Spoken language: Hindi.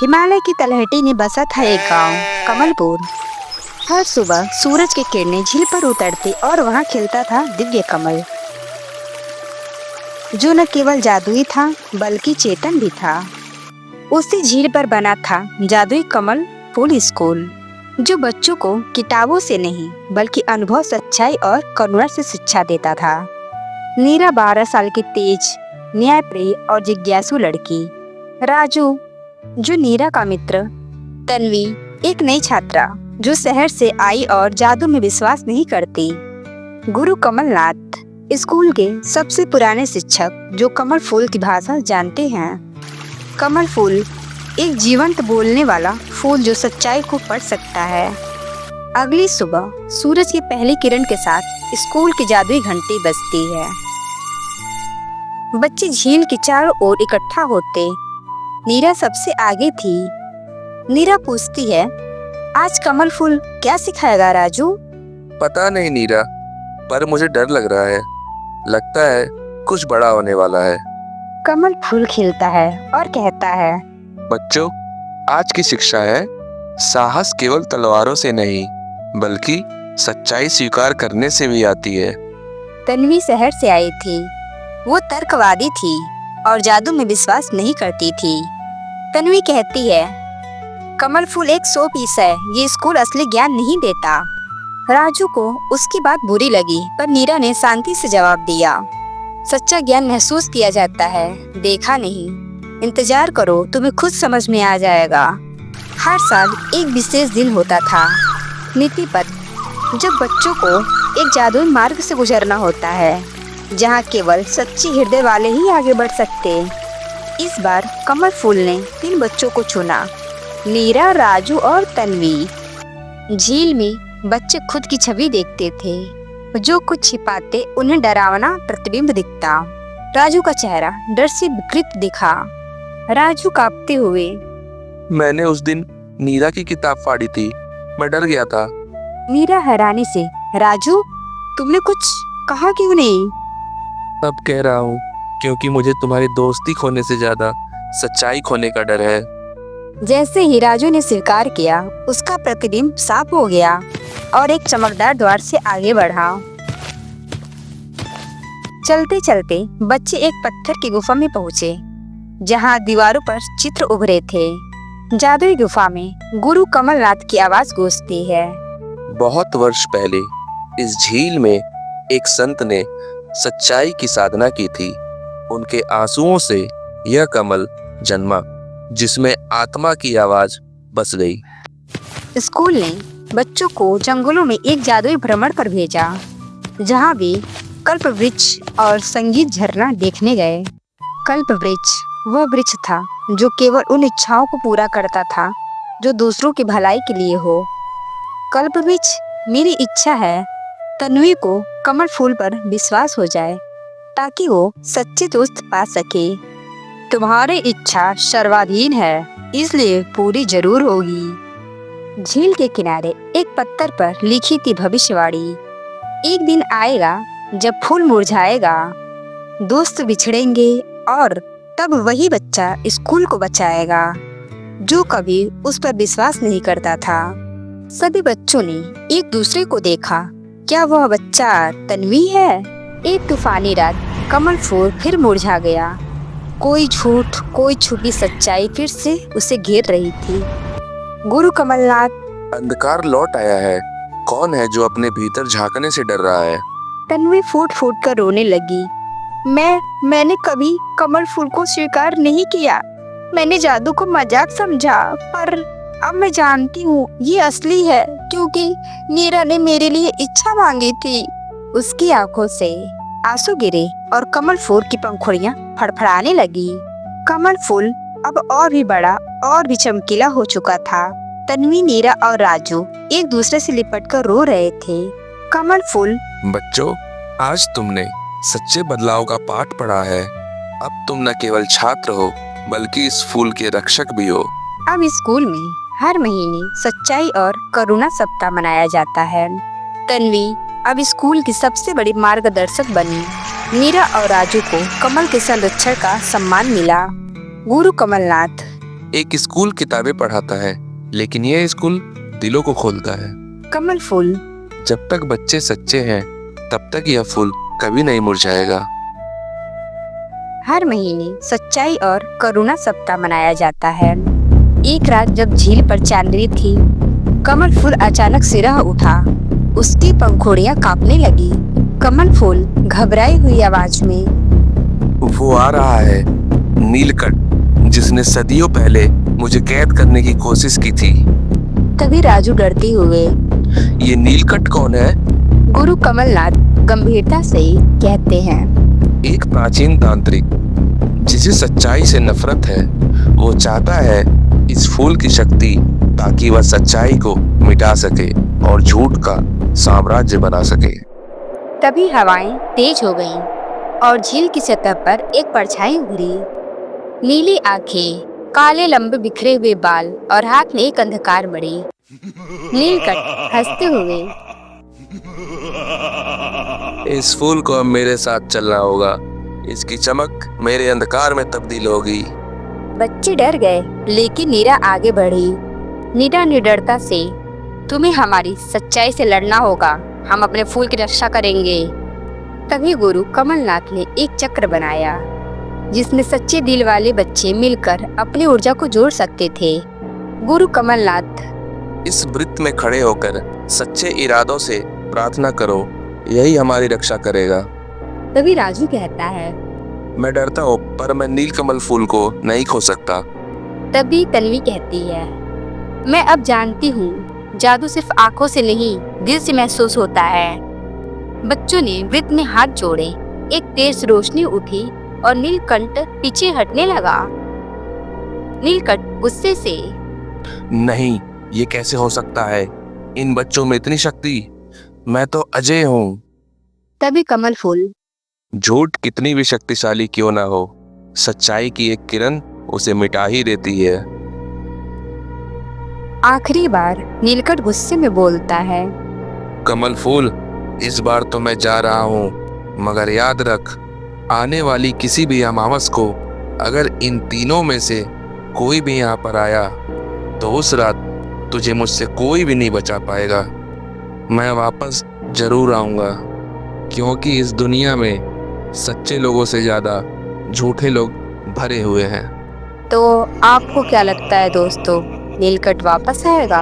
हिमालय की तलहटी में बसा था एक गांव, कमलपुर। हर सुबह सूरज की किरणें झील पर उतरती और वहां खिलता था दिव्य कमल, जो न केवल जादुई था बल्कि चेतन भी था। उसी झील पर बना था जादुई कमल फूल स्कूल, जो बच्चों को किताबों से नहीं बल्कि अनुभव, सच्चाई और करुणा से शिक्षा देता था। नीरा 12 साल की तेज, न्यायप्रिय और जिज्ञासु लड़की। राजू, जो नीरा का मित्र। तन्वी, एक नई छात्रा जो शहर से आई और जादू में विश्वास नहीं करती। गुरु कमलनाथ, स्कूल के सबसे पुराने शिक्षक जो कमल फूल की भाषा जानते हैं। कमल फूल एक जीवंत बोलने वाला फूल जो सच्चाई को पढ़ सकता है। अगली सुबह सूरज की पहली किरण के साथ स्कूल की जादुई घंटी बजती है। बच्चे झील के चारों ओर इकट्ठा होते। नीरा सबसे आगे थी। नीरा पूछती है, आज कमल फूल क्या सिखाएगा राजू? पता नहीं नीरा, पर मुझे डर लग रहा है। लगता है कुछ बड़ा होने वाला है। कमल फूल खिलता है और कहता है, बच्चों, आज की शिक्षा है, साहस केवल तलवारों से नहीं बल्कि सच्चाई स्वीकार करने से भी आती है। तन्वी शहर से आई थी। वो तर्कवादी थी और जादू में विश्वास नहीं करती थी। तन्वी कहती है, कमल फूल एक शो पीस है, ये स्कूल असली ज्ञान नहीं देता। राजू को उसकी बात बुरी लगी, पर नीरा ने शांति से जवाब दिया, सच्चा ज्ञान महसूस किया जाता है, देखा नहीं। इंतजार करो, तुम्हें खुद समझ में आ जाएगा। हर साल एक विशेष दिन होता था, नीति पथ, जब बच्चों को एक जादुई मार्ग से गुजरना होता है, जहाँ केवल सच्ची हृदय वाले ही आगे बढ़ सकते। इस बार कमल फूल ने 3 बच्चों को चुना, नीरा, राजू और तन्वी। झील में बच्चे खुद की छवि देखते थे। जो कुछ छिपाते उन्हें डरावना प्रतिबिंब दिखता। राजू का चेहरा डर से विकृत दिखा। राजू कांपते हुए, मैंने उस दिन नीरा की किताब फाड़ी थी, मैं डर गया था। नीरा हैरानी से, राजू तुमने कुछ कहा क्यों नहीं? अब कह रहा हूँ क्योंकि मुझे तुम्हारी दोस्ती खोने से ज्यादा सच्चाई खोने का डर है। जैसे ही राजू ने स्वीकार किया, उसका प्रतिबिंब साफ हो गया और एक चमकदार द्वार से आगे बढ़ा। चलते चलते बच्चे एक पत्थर की गुफा में पहुंचे, जहां दीवारों पर चित्र उभरे थे। जादुई गुफा में गुरु कमलनाथ की आवाज गूंजती है, बहुत वर्ष पहले इस झील में एक संत ने सच्चाई की साधना की थी। उनके आंसुओं से यह कमल जन्मा, जिसमें आत्मा की आवाज बस गई। स्कूल ने बच्चों को जंगलों में एक जादुई भ्रमण पर भेजा, जहां वे कल्प वृक्ष और संगीत झरना देखने गए। कल्प वृक्ष वह वृक्ष था जो केवल उन इच्छाओं को पूरा करता था जो दूसरों की भलाई के लिए हो। कल्प वृक्ष, मेरी इच्छा है तन्वी को कमल फूल पर विश्वास हो जाए, ताकि वो सच्चे दोस्त पा सके। तुम्हारी इच्छा सर्वाधीन है, इसलिए पूरी जरूर होगी। झील के किनारे एक पत्थर पर लिखी थी भविष्यवाणी, एक दिन आएगा जब फूल मुरझाएगा, दोस्त बिछड़ेंगे और तब वही बच्चा स्कूल को बचाएगा जो कभी उस पर विश्वास नहीं करता था। सभी बच्चों ने एक दूसरे को देखा। क्या वह बच्चा तन्वी है? एक तूफानी रात कमल फूल फिर मुरझा गया। कोई झूठ, कोई छुपी सच्चाई फिर से उसे घेर रही थी। गुरु कमलनाथ, अंधकार लौट आया है। कौन है जो अपने भीतर झांकने से डर रहा है? तन्वी फूट फूट कर रोने लगी। मैंने कभी कमल फूल को स्वीकार नहीं किया। मैंने जादू को मजाक समझा, पर अब मैं जानती हूँ ये असली है, क्योंकि नीरा ने मेरे लिए इच्छा मांगी थी। उसकी आंखों से आंसू गिरे और कमल फूल की पंखुड़ियां फड़फड़ाने लगी। कमल फूल अब और भी बड़ा और भी चमकीला हो चुका था। तन्वी, नीरा और राजू एक दूसरे से लिपटकर रो रहे थे। कमल फूल, बच्चों, आज तुमने सच्चे बदलाव का पाठ पढ़ा है। अब तुम न केवल छात्र हो बल्कि इस फूल के रक्षक भी हो। अब स्कूल में हर महीने सच्चाई और करुणा सप्ताह मनाया जाता है। तन्वी अब स्कूल की सबसे बड़ी मार्गदर्शक बनी। मीरा और राजू को कमल के संरक्षण का सम्मान मिला। गुरु कमलनाथ, एक स्कूल किताबें पढ़ाता है, लेकिन यह स्कूल दिलों को खोलता है। कमल फूल। जब तक बच्चे सच्चे हैं, तब तक यह फूल कभी नहीं मुरझाएगा। हर महीने सच्चाई और करुणा सप्ताह मनाया जाता है। एक रात जब झील पर चांदनी थी, कमल फूल अचानक सिरह उठा। उसकी पंखुड़ियां कांपने लगी। कमल फूल घबराई हुई आवाज में, वो आ रहा है, नीलकंठ, जिसने सदियों पहले मुझे कैद करने की कोशिश की थी। तभी राजू डरते हुए, ये नीलकंठ कौन है? गुरु कमलनाथ गंभीरता से कहते हैं, एक प्राचीन तांत्रिक जिसे सच्चाई से नफरत है। वो चाहता है इस फूल की शक्ति, ताकि वह सच्चाई को मिटा सके और झूठ का साम्राज्य बना सके। तभी हवाएं तेज हो गईं और झील की सतह पर एक परछाई उभरी। नीली आंखें, काले लंबे बिखरे हुए बाल और हाथ में एक अंधकार मणि। नीलकंठ हंसते हुए, इस फूल को अब मेरे साथ चलना होगा। इसकी चमक मेरे अंधकार में तब्दील होगी। बच्चे डर गए, लेकिन नीरा आगे बढ़ी। नीरा निडरता से, तुम्हें हमारी सच्चाई से लड़ना होगा। हम अपने फूल की रक्षा करेंगे। तभी गुरु कमलनाथ ने एक चक्र बनाया, जिसमें सच्चे दिल वाले बच्चे मिलकर अपनी ऊर्जा को जोड़ सकते थे। गुरु कमलनाथ, इस वृत्त में खड़े होकर सच्चे इरादों से प्रार्थना करो, यही हमारी रक्षा करेगा। तभी राजू कहता है, मैं डरता हूँ, पर मैं नीलकमल फूल को नहीं खो सकता। तभी तन्वी कहती है, मैं अब जानती हूँ, जादू सिर्फ आंखों से नहीं, दिल से महसूस होता है। बच्चों ने वृत्त में हाथ जोड़े। एक तेज रोशनी उठी और नीलकंठ पीछे हटने लगा। नीलकंठ गुस्से से, नहीं, ये कैसे हो सकता है? इन बच्चों में इतनी शक्ति? मैं तो अजय हूँ। तभी कमल फूल, झूठ कितनी भी शक्तिशाली क्यों ना हो, सच्चाई की एक किरण उसे मिटा ही देती है। आखिरी बार नीलकंठ गुस्से में बोलता है, कमल फूल, इस बार तो मैं जा रहा हूँ, मगर याद रख, आने वाली किसी भी अमावस को अगर इन तीनों में से कोई भी यहाँ पर आया, तो उस रात तुझे मुझसे कोई भी नहीं बचा पाएगा। मैं वापस जरूर आऊँगा, क्योंकि इस दुनिया में सच्चे लोगों से ज़्यादा झूठे लोग भरे हुए हैं। तो आपको क्या लगता है दोस्तों, नीलकंठ वापस आएगा?